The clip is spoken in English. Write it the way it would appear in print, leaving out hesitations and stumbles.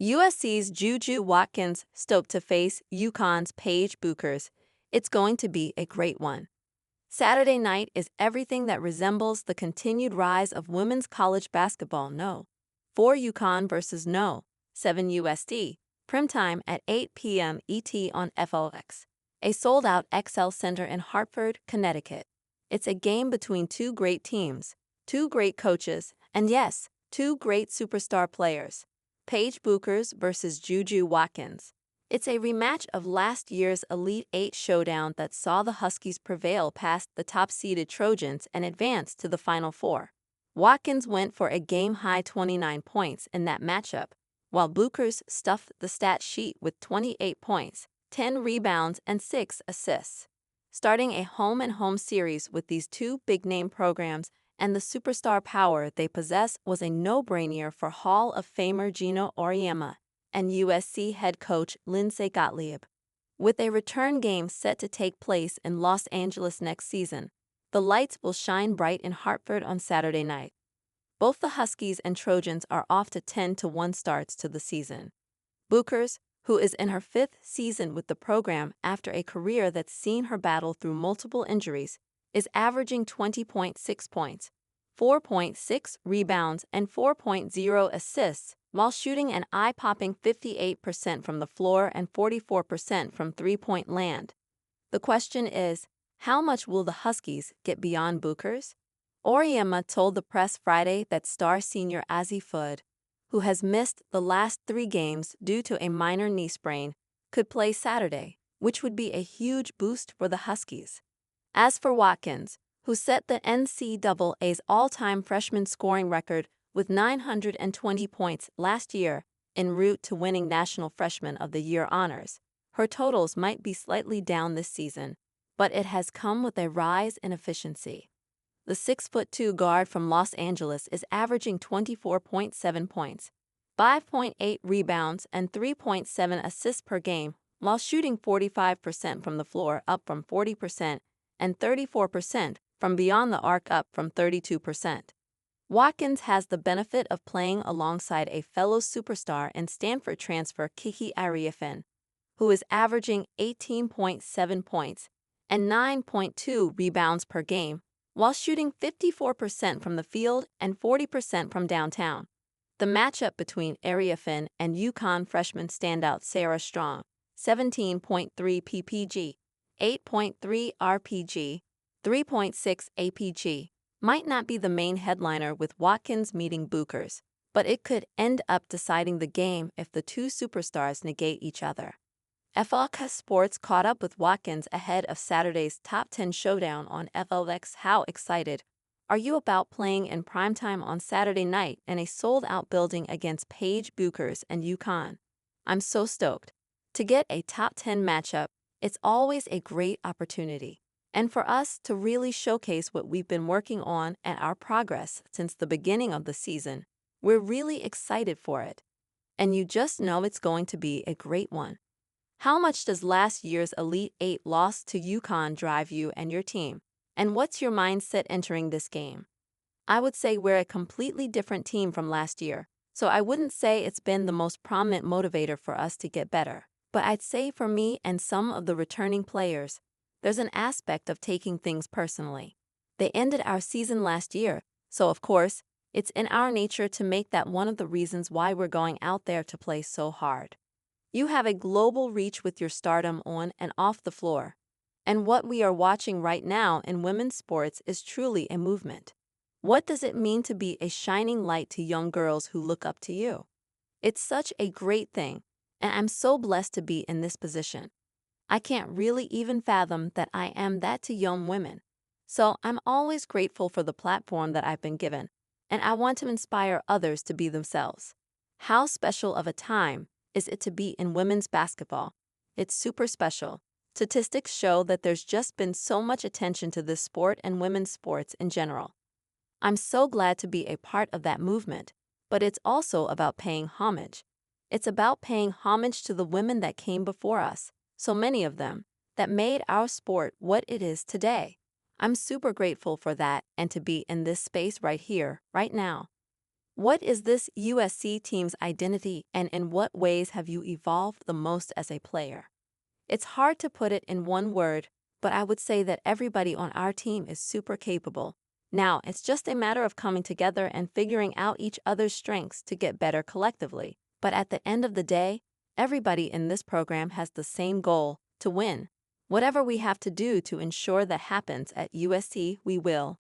USC's JuJu Watkins stoked to face UConn's Paige Bueckers. It's going to be a great one. Saturday night is everything that resembles the continued rise of women's college basketball. No. 4 UConn versus No. 7 USD. Primetime at 8 p.m. ET on FOX. A sold-out XL Center in Hartford, Connecticut. It's a game between two great teams, two great coaches, and yes, two great superstar players. Paige Bueckers versus JuJu Watkins. It's a rematch of last year's Elite Eight showdown that saw the Huskies prevail past the top-seeded Trojans and advance to the Final Four. Watkins went for a game-high 29 points in that matchup, while Bueckers stuffed the stat sheet with 28 points, 10 rebounds, and 6 assists. Starting a home-and-home series with these two big-name programs and the superstar power they possess was a no-brainer for Hall of Famer Geno Auriemma and USC head coach Lindsey Gottlieb. With a return game set to take place in Los Angeles next season, the lights will shine bright in Hartford on Saturday night. Both the Huskies and Trojans are off to 10-1 starts to the season. Bueckers, who is in her 5th season with the program after a career that's seen her battle through multiple injuries, is averaging 20.6 points, 4.6 rebounds, and 4.0 assists, while shooting an eye-popping 58% from the floor and 44% from three-point land. The question is, how much will the Huskies get beyond Bueckers? Auriemma told the press Friday that star senior Azzi Fudd, who has missed the last 3 games due to a minor knee sprain, could play Saturday, which would be a huge boost for the Huskies. As for Watkins, who set the NCAA's all-time freshman scoring record with 920 points last year en route to winning National Freshman of the Year honors, her totals might be slightly down this season, but it has come with a rise in efficiency. The 6'2" guard from Los Angeles is averaging 24.7 points, 5.8 rebounds, and 3.7 assists per game, while shooting 45% from the floor, up from 40%, and 34% from beyond the arc, up from 32%. Watkins has the benefit of playing alongside a fellow superstar and Stanford transfer Kiki Ariefin, who is averaging 18.7 points and 9.2 rebounds per game, while shooting 54% from the field and 40% from downtown. The matchup between Ariefin and UConn freshman standout Sarah Strong, 17.3 ppg, 8.3 rpg, 3.6 apg, might not be the main headliner with Watkins meeting Bueckers, but it could end up deciding the game if the two superstars negate each other. FOX Sports caught up with Watkins ahead of Saturday's Top 10 showdown on FOX. How excited are you about playing in primetime on Saturday night in a sold-out building against Paige Bueckers and UConn? I'm so stoked. To get a Top 10 matchup, it's always a great opportunity. And for us to really showcase what we've been working on and our progress since the beginning of the season, we're really excited for it. And you just know it's going to be a great one. How much does last year's Elite Eight loss to UConn drive you and your team? And what's your mindset entering this game? I would say we're a completely different team from last year, so I wouldn't say it's been the most prominent motivator for us to get better. But I'd say for me and some of the returning players, there's an aspect of taking things personally. They ended our season last year, so of course, it's in our nature to make that one of the reasons why we're going out there to play so hard. You have a global reach with your stardom on and off the floor. And what we are watching right now in women's sports is truly a movement. What does it mean to be a shining light to young girls who look up to you? It's such a great thing, and I'm so blessed to be in this position. I can't really even fathom that I am that to young women. So I'm always grateful for the platform that I've been given, and I want to inspire others to be themselves. How special of a time is it to be in women's basketball? It's super special. Statistics show that there's just been so much attention to this sport and women's sports in general. I'm so glad to be a part of that movement, but it's also about paying homage. It's about paying homage to the women that came before us, so many of them, that made our sport what it is today. I'm super grateful for that and to be in this space right here, right now. What is this USC team's identity, and in what ways have you evolved the most as a player? It's hard to put it in one word, but I would say that everybody on our team is super capable. Now, it's just a matter of coming together and figuring out each other's strengths to get better collectively. But at the end of the day, everybody in this program has the same goal: to win. Whatever we have to do to ensure that happens at USC, we will.